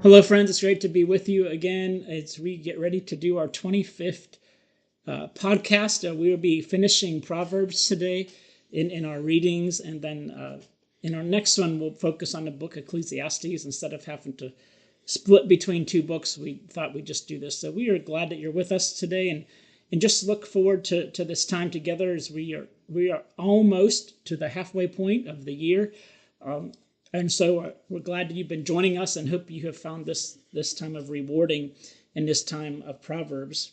Hello, friends. It's great to be with you again as we get ready to do our 25th podcast. We will be finishing Proverbs today in our readings, and then in our next one, we'll focus on the book Ecclesiastes. Instead of having to split between two books, we thought we'd just do this. So we are glad that you're with us today, and just look forward to this time together as we are almost to the halfway point of the year. And so we're glad that you've been joining us and hope you have found this time of rewarding in this time of Proverbs.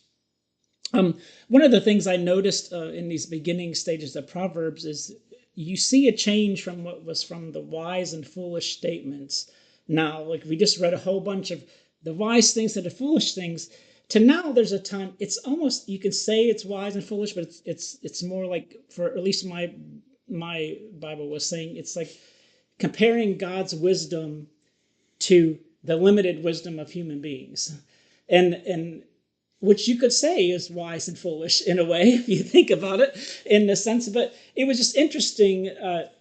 One of the things I noticed in these beginning stages of Proverbs is you see a change from what was from the wise and foolish statements. Now, like we just read a whole bunch of the wise things and the foolish things, to now there's a time, it's almost, you can say it's wise and foolish, but it's more like, for at least my Bible was saying, it's like comparing God's wisdom to the limited wisdom of human beings. And which you could say is wise and foolish in a way, if you think about it in the sense. But it was just interesting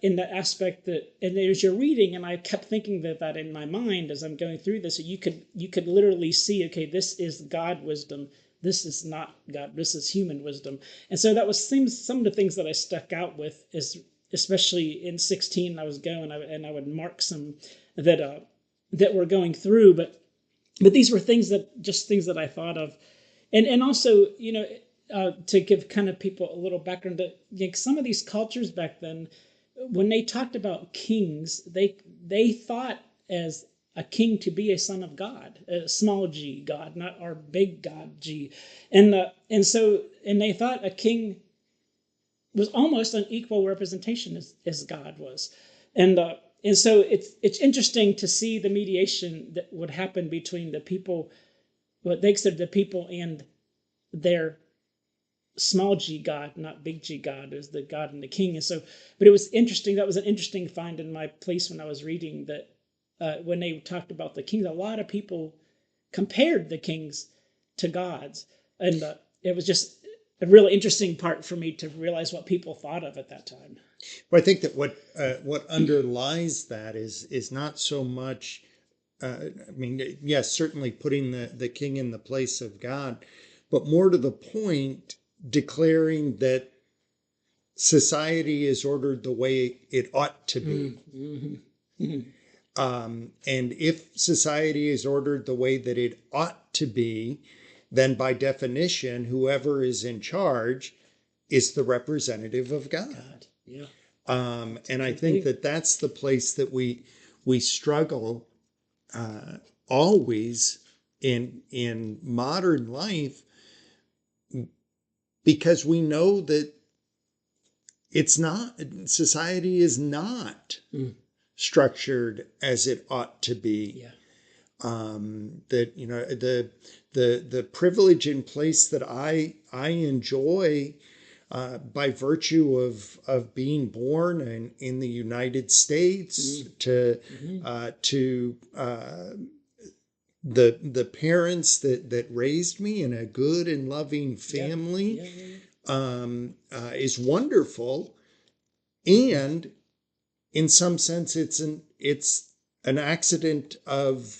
in the aspect that, and as you're reading, and I kept thinking that in my mind as I'm going through this, you could literally see, okay, this is God wisdom. This is not God. This is human wisdom. And so that was some of the things that I stuck out with, is especially in 16, I was going and I would mark some that were going through, but these were things that I thought of, and also, to give kind of people a little background, that some of these cultures back then, when they talked about kings, they thought as a king to be a son of God, a small g God, not our big God G, and they thought a king was almost an equal representation as God was. And so it's interesting to see the mediation that would happen between the people, what they said, the people and their small g God, not big G God, is the God and the king. And so, but it was interesting. That was an interesting find in my place when I was reading that when they talked about the kings, a lot of people compared the kings to gods. And it was just a really interesting part for me to realize what people thought of at that time. Well, I think that what underlies that is not so much. Yes, certainly putting the king in the place of God, but more to the point, declaring that society is ordered the way it ought to be. Mm-hmm. Mm-hmm. And if society is ordered the way that it ought to be, then by definition, whoever is in charge is the representative of God. Yeah. And I think that that's the place that we struggle always in modern life, because we know that society is not structured as it ought to be. Yeah. That the privilege and place that I enjoy by virtue of being born in the United States, to the parents that raised me in a good and loving family, is wonderful, and in some sense it's an accident of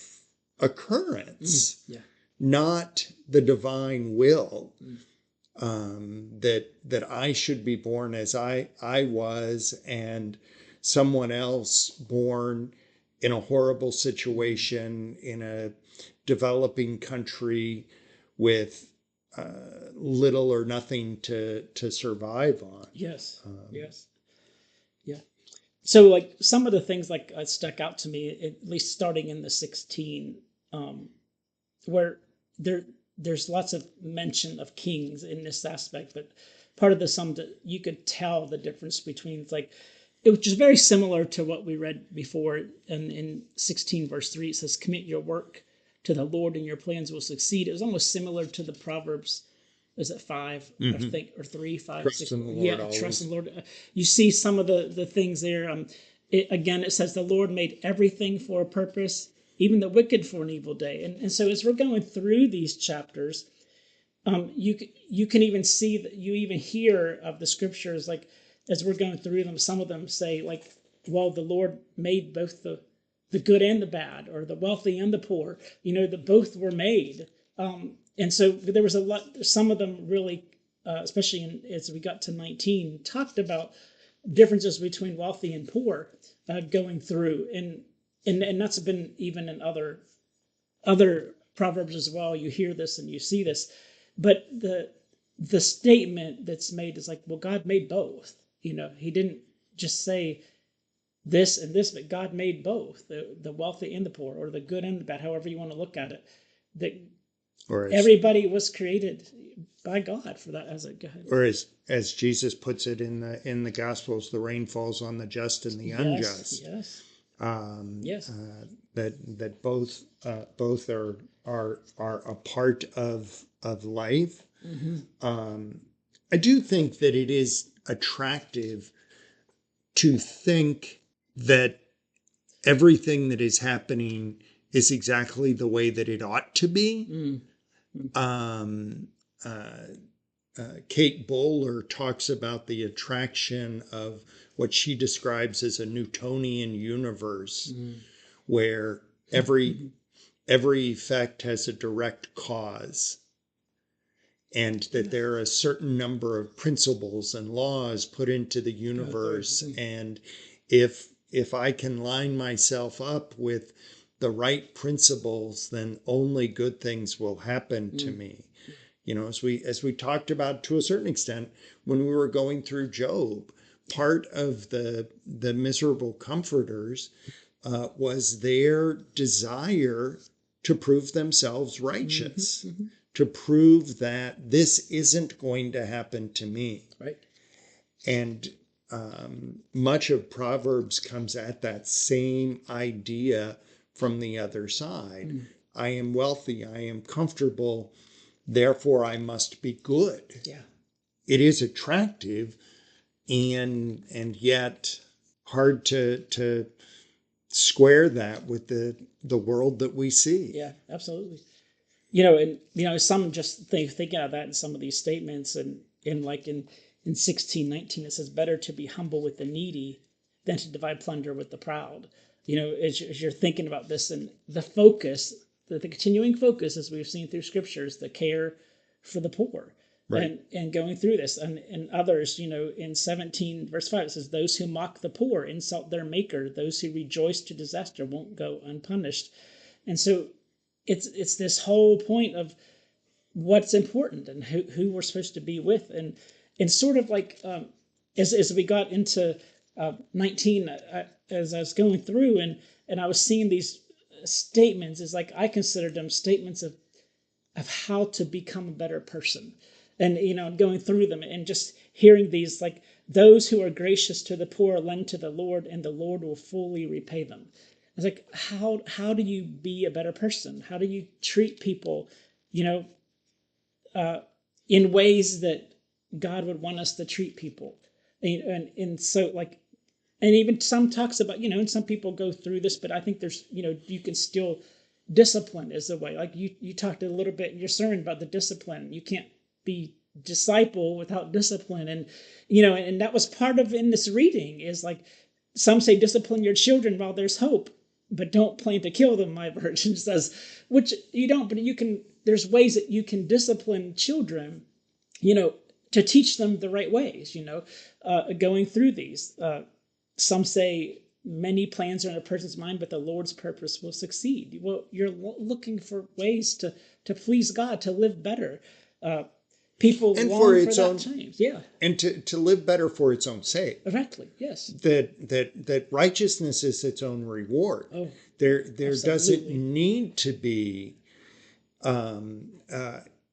occurrence, not the divine will. That I should be born as I was, and someone else born in a horrible situation in a developing country with little or nothing to survive on. Yes. Yes. Yeah. So, like, some of the things like stuck out to me, at least starting in the 16, where there's lots of mention of kings in this aspect, but part of the sum that you could tell the difference between, like, it was just very similar to what we read before in 16 verse 3. It says, commit your work to the Lord and your plans will succeed. It was almost similar to the Proverbs, is it 5, I think, or 3, 5, Trust 6? in the Lord. Yeah, always. Trust in the Lord. You see some of the things there. It says the Lord made everything for a purpose, even the wicked for an evil day. And so as we're going through these chapters, you can even see that, you even hear of the scriptures, like as we're going through them, some of them say, like, well, the Lord made both the the good and the bad, or the wealthy and the poor, that both were made. And so there was a lot, some of them really, especially as we got to 19, talked about differences between wealthy and poor going through. And that's been even in other proverbs as well. You hear this and you see this, but the statement that's made is like, well, God made both. He didn't just say this and this, but God made both, the wealthy and the poor, or the good and the bad, however you want to look at it. That everybody was created by God for that. Or as Jesus puts it in the Gospels, the rain falls on the just and the unjust. Yes. That both are a part of life. Mm-hmm. I do think that it is attractive to think that everything that is happening is exactly the way that it ought to be. Mm. Kate Bowler talks about the attraction of what she describes as a Newtonian universe, where every effect has a direct cause, and that there are a certain number of principles and laws put into the universe. And if I can line myself up with the right principles, then only good things will happen to me. As we talked about to a certain extent when we were going through Job, part of the miserable comforters was their desire to prove themselves righteous, to prove that this isn't going to happen to me. Right. And much of Proverbs comes at that same idea from the other side. I am wealthy, I am comfortable, therefore I must be good. Yeah. It is attractive and yet hard to square that with the world that we see. Yeah, absolutely. Some just thinking of that in some of these statements, and in 16:19 it says, better to be humble with the needy than to divide plunder with the proud. As you're thinking about this, and the focus, the continuing focus, as we've seen through scriptures, the care for the poor. Right. And going through this, and others, in 17 verse 5, it says, those who mock the poor insult their maker, those who rejoice to disaster won't go unpunished. And so it's this whole point of what's important and who we're supposed to be with. And sort of like, as we got into 19, as I was going through and I was seeing these statements, is like, I considered them statements of how to become a better person. And, going through them and just hearing these, like, those who are gracious to the poor lend to the Lord, and the Lord will fully repay them. It's like, how do you be a better person? How do you treat people, in ways that God would want us to treat people? And so, like, and even some talks about, and some people go through this, but I think there's, you can still, discipline is the way. Like you talked a little bit in your sermon about the discipline. You can't be disciple without discipline. And, and that was part of in this reading is like, some say discipline your children while there's hope, but don't plan to kill them, my version says, which you don't, but there's ways that you can discipline children, to teach them the right ways, going through these. Some say many plans are in a person's mind, but the Lord's purpose will succeed. Well, you're looking for ways to please God, to live better. People and long for its own change. Yeah. And to live better for its own sake. Exactly. Yes. That righteousness is its own reward. Oh, there doesn't need to be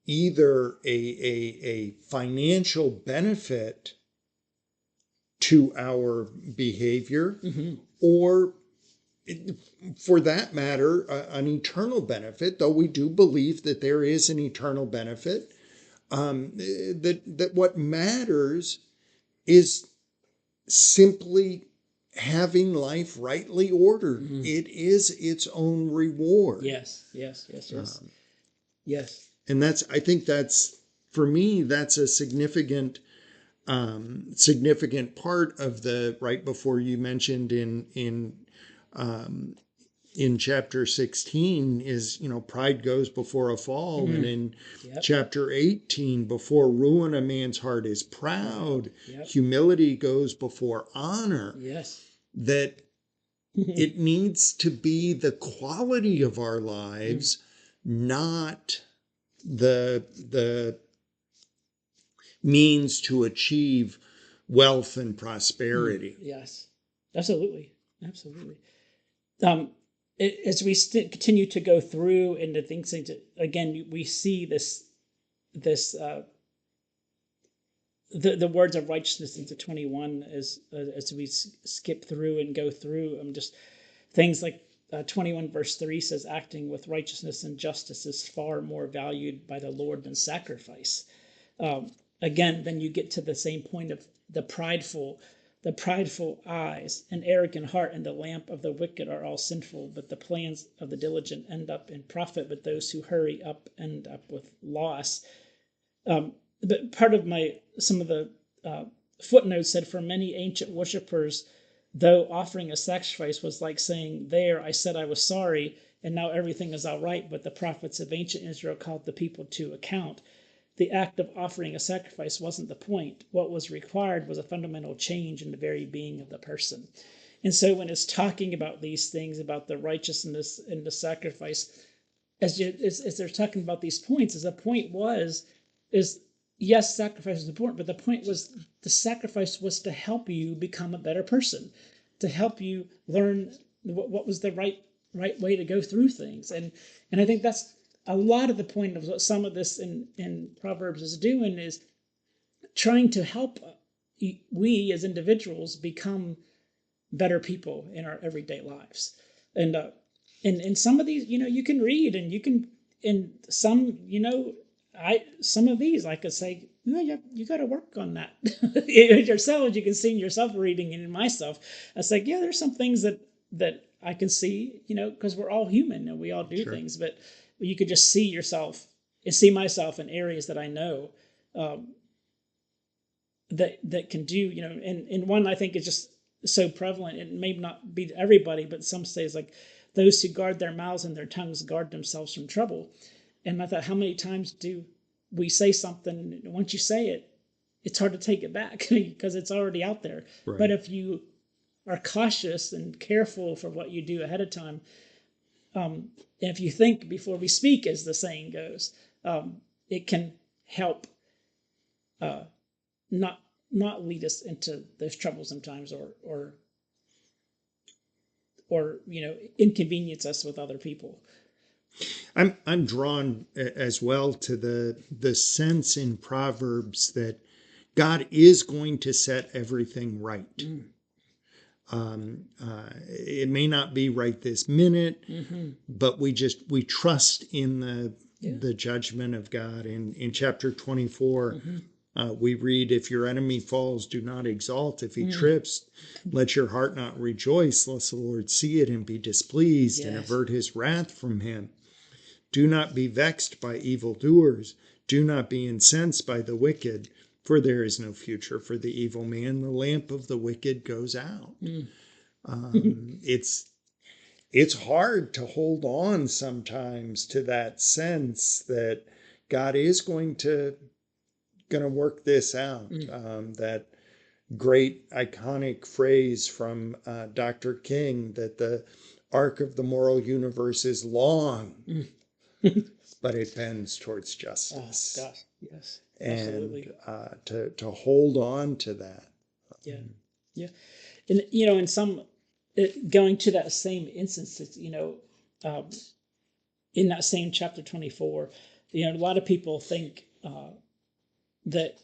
either a financial benefit to our behavior, or for that matter, an eternal benefit, though we do believe that there is an eternal benefit. That what matters is simply having life rightly ordered. It is its own reward. Yes. Yes. And I think that's, for me, that's a significant part of the, right before you mentioned in in chapter 16 is, pride goes before a fall. And in chapter 18, before ruin a man's heart is proud, humility goes before honor. Yes. That it needs to be the quality of our lives, not the means to achieve wealth and prosperity. Yes, absolutely. As we continue to go through into things, again, we see this the words of righteousness into 21 as we skip through and go through. Just things like 21 verse 3 says, acting with righteousness and justice is far more valued by the Lord than sacrifice. Again, then you get to the same point of the prideful eyes, an arrogant heart, and the lamp of the wicked are all sinful, but the plans of the diligent end up in profit, but those who hurry up end up with loss. But part of some of the footnotes said, for many ancient worshippers, though offering a sacrifice was like saying, there, I said I was sorry, and now everything is all right, but the prophets of ancient Israel called the people to account. The act of offering a sacrifice wasn't the point. What was required was a fundamental change in the very being of the person. And so when it's talking about these things, about the righteousness and the sacrifice, as they're talking about these points, the point is yes, sacrifice is important, but the point was the sacrifice was to help you become a better person, to help you learn what was the right way to go through things. And I think that's a lot of the point of what some of this in Proverbs is doing, is trying to help we as individuals become better people in our everyday lives. And some of these, you can read and you can, in some, some of these, I could say, you got to work on that yourself. You can see in yourself reading, and in myself, I was like, there's some things that I can see, because we're all human and we all do things, but you could just see yourself and see myself in areas that I know that can do, and one I think is just so prevalent. It may not be everybody, but some say it's like those who guard their mouths and their tongues guard themselves from trouble. And I thought, how many times do we say something, and once you say it, it's hard to take it back because it's already out there. Right. But if you are cautious and careful for what you do ahead of time, if you think before we speak, as the saying goes, it can help not lead us into those troublesome times or inconvenience us with other people. I'm drawn as well to the sense in Proverbs that God is going to set everything right. It may not be right this minute, but we trust in the judgment of God. In chapter 24, we read, if your enemy falls, do not exult. If he trips, let your heart not rejoice, lest the Lord see it and be displeased and avert his wrath from him. Do not be vexed by evildoers. Do not be incensed by the wicked, for there is no future for the evil man. The lamp of the wicked goes out. It's hard to hold on sometimes to that sense that God is going to work this out. That great iconic phrase from Dr. King, that the arc of the moral universe is long, but it bends towards justice. Oh, gosh, yes. And to hold on to that. Yeah. And, in some, going to that same instance, in that same chapter 24, a lot of people think that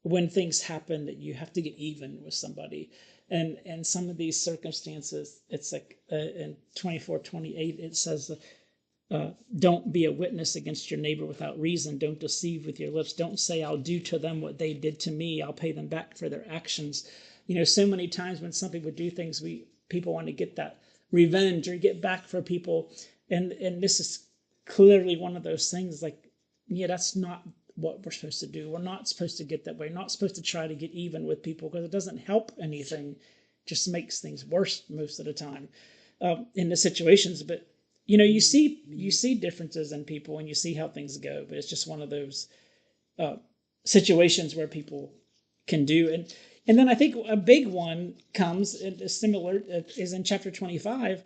when things happen that you have to get even with somebody. And some of these circumstances, it's like in 24:28, it says, don't be a witness against your neighbor without reason. Don't deceive with your lips. Don't say, I'll do to them what they did to me. I'll pay them back for their actions. So many times when some people do things, people want to get that revenge or get back for people. And this is clearly one of those things, like, that's not what we're supposed to do. We're not supposed to get that way. We're not supposed to try to get even with people, because it doesn't help anything. It just makes things worse most of the time. in the situations. But you see differences in people, and you see how things go. But it's just one of those situations where people can do. And then I think a big one comes, is similar, is in chapter 25.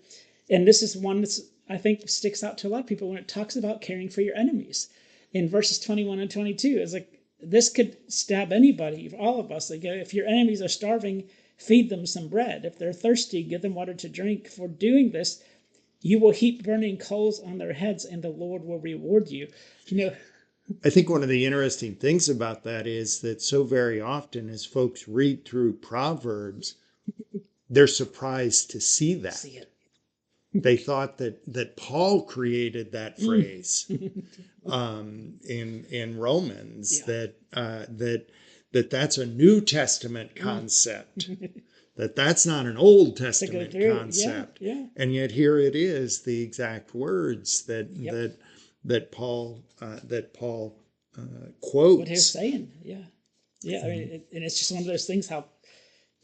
And this is one that's, I think, sticks out to a lot of people when it talks about caring for your enemies. In verses 21 and 22, it's like, this could stab anybody, all of us. Like, if your enemies are starving, feed them some bread. If they're thirsty, give them water to drink. For doing this, you will heap burning coals on their heads, and the Lord will reward you. I think one of the interesting things about that is that so very often as folks read through Proverbs, they're surprised to see that. See it. They thought that Paul created that phrase in Romans, that's a New Testament concept, that's not an Old Testament concept. And yet here it is, the exact words that Paul quotes. What he's saying, I mean, and it's just one of those things,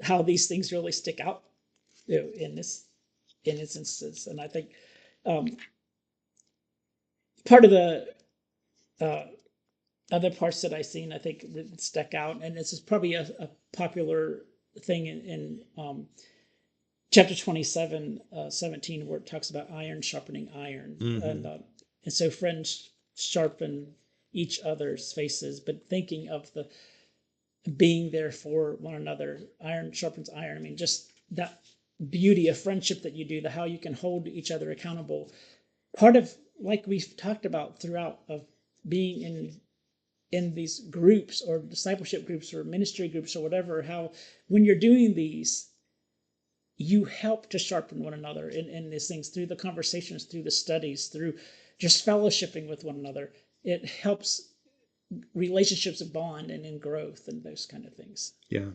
how these things really stick out, in this instance. And I think part of the other parts that I've seen, I think, that stuck out, and this is probably a popular thing in chapter 27, 17, where it talks about iron sharpening iron. And so friends sharpen each other's faces, but thinking of the being there for one another. Iron sharpens iron. I mean, just that beauty of friendship that you do, how you can hold each other accountable. Part of, like we've talked about throughout, of being in these groups or discipleship groups or ministry groups or whatever, how when you're doing these, you help to sharpen one another in these things, through the conversations, through the studies, through just fellowshipping with one another. It helps relationships bond and in growth and those kind of things. Yeah.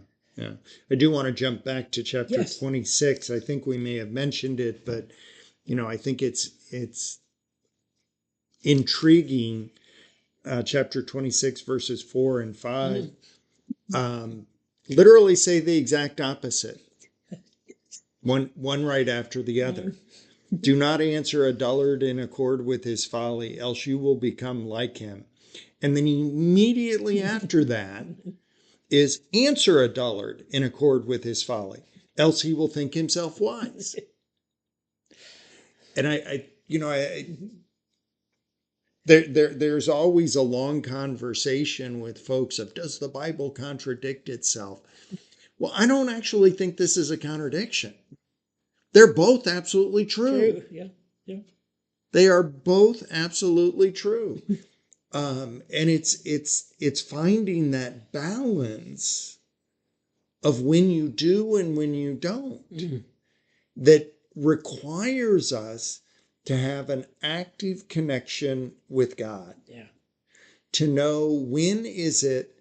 I do want to jump back to chapter 26. I think we may have mentioned it, but I think it's intriguing. Chapter 26, verses 4 and 5, literally say the exact opposite. One right after the other. Do not answer a dullard in accord with his folly, else you will become like him. And then immediately after that is answer a dullard in accord with his folly, else he will think himself wise. And there's always a long conversation with folks of, does the Bible contradict itself? Well, I don't actually think this is a contradiction. They're both absolutely true. Yeah. They are both absolutely true. And it's finding that balance of when you do and when you don't, that requires us to have an active connection with God. To know when is it,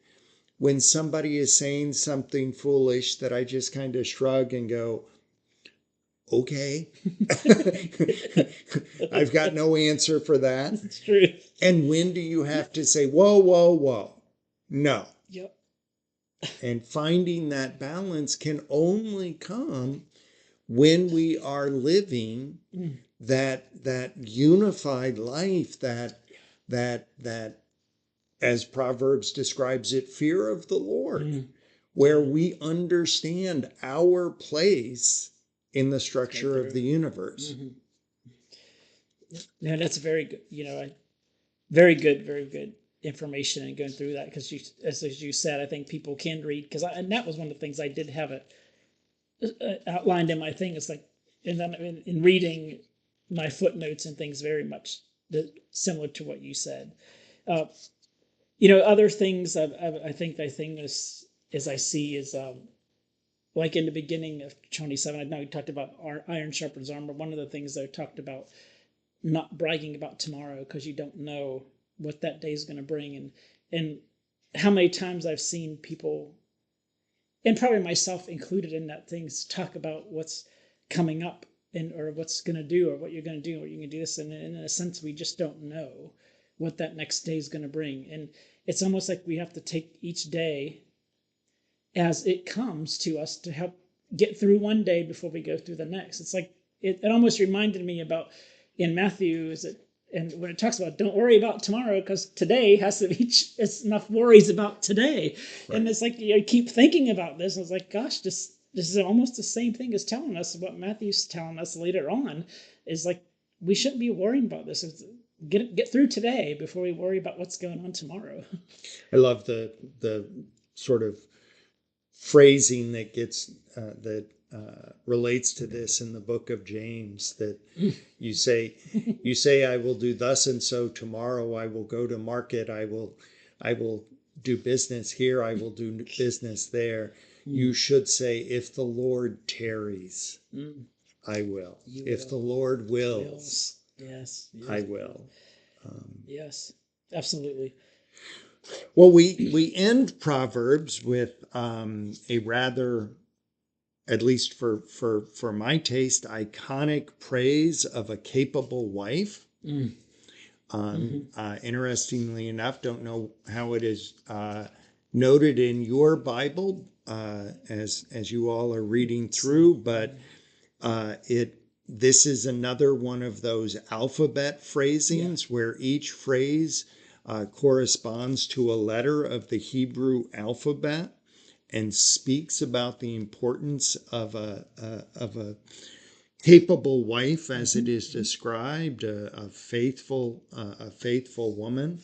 when somebody is saying something foolish, that I just kind of shrug and go, okay. I've got no answer for that. It's true. And when do you have to say, whoa, no. Yep. And finding that balance can only come when we are living that unified life, that as Proverbs describes it, fear of the Lord, where we understand our place in the structure of the universe. Yeah, that's very good. Very good information, and going through that, because as you said, I think people can read, and that was one of the things I did have it outlined in my thing. It's like, and then in reading my footnotes and things, very much similar to what you said. Other things I think is, as I see, is like in the beginning of 27, I know we talked about our iron sharpens armor. One of the things I talked about, not bragging about tomorrow, because you don't know what that day is going to bring, and how many times I've seen people, and probably myself included in that, things talk about what's coming up, or what's going to do, or what you're going to do, or you can do this, and in a sense we just don't know what that next day is going to bring. And it's almost like we have to take each day as it comes to us to help get through one day before we go through the next. It's like it almost reminded me about in Matthew, is it, and when it talks about don't worry about tomorrow because today has to be it's enough worries about today. Right. And it's like you keep thinking about this, and it's like, gosh, this is almost the same thing as telling us what Matthew's telling us later on, is like we shouldn't be worrying about this. It's, get through today before we worry about what's going on tomorrow. I love the sort of phrasing that gets relates to this in the book of James, that you say I will do thus and so tomorrow. I will go to market. I will do business here. I will do business there. You should say, if the Lord tarries, I will. If the Lord wills, yes, I will. Yes, absolutely. Well, we end Proverbs with a rather, at least for my taste, iconic praise of a capable wife. Interestingly enough, don't know how it is noted in your Bible as you all are reading through, but this is another one of those alphabet phrasings where each phrase corresponds to a letter of the Hebrew alphabet and speaks about the importance of a capable wife, as it is described, a faithful woman,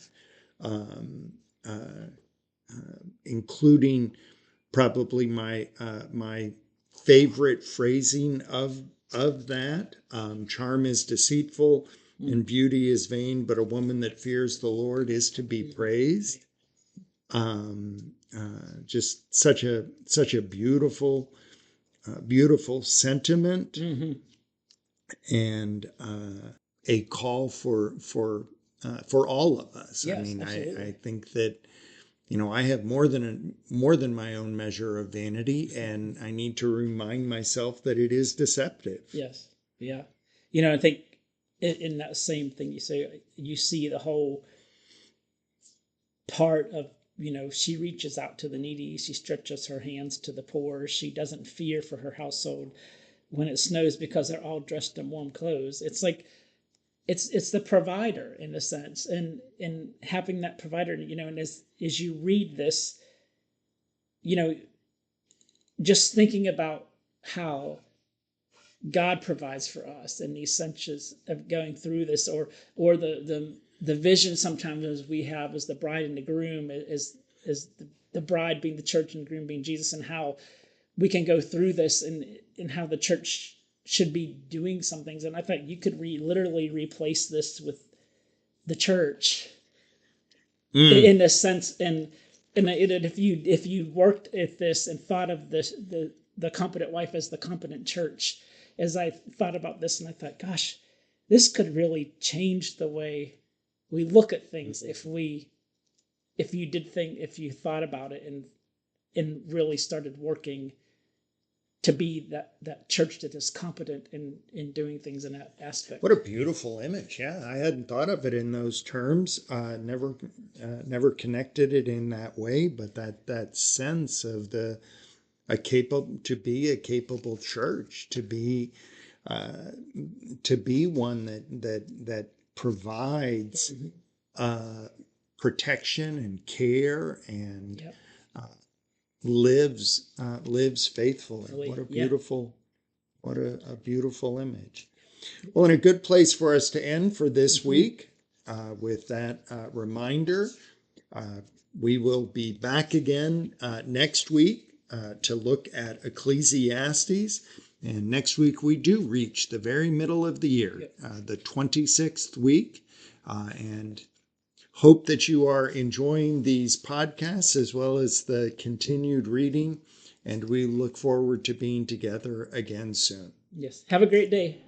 including probably my favorite phrasing of that. Charm is deceitful and beauty is vain, but a woman that fears the Lord is to be praised. Just such a beautiful sentiment, and a call for all of us. Yes, I mean, absolutely. I think that I have more than my own measure of vanity, and I need to remind myself that it is deceptive. Yes, yeah. I think in that same thing you say, you see the whole part of, she reaches out to the needy, she stretches her hands to the poor, she doesn't fear for her household when it snows because they're all dressed in warm clothes. It's like it's the provider in a sense, and having that provider, and as you read this, just thinking about how God provides for us in these senses of going through this, or the vision sometimes we have as the bride and the groom, is the bride being the church and the groom being Jesus, and how we can go through this, and how the church should be doing some things. And I thought you could literally replace this with the church in a sense, and if you worked at this and thought of this the competent wife as the competent church, as I thought about this, and I thought, gosh, this could really change the way we look at things if you thought about it and really started working to be that church that is competent in doing things in that aspect. What a beautiful image! Yeah, I hadn't thought of it in those terms. Never connected it in that way. But that sense of to be a capable church, to be one that provides protection and care and. Yep. Lives faithfully. Really, What a beautiful, what a beautiful image. Well, and a good place for us to end for this week with that reminder. We will be back again next week to look at Ecclesiastes. And next week we do reach the very middle of the year, the 26th week, and hope that you are enjoying these podcasts as well as the continued reading, and we look forward to being together again soon. Yes. Have a great day.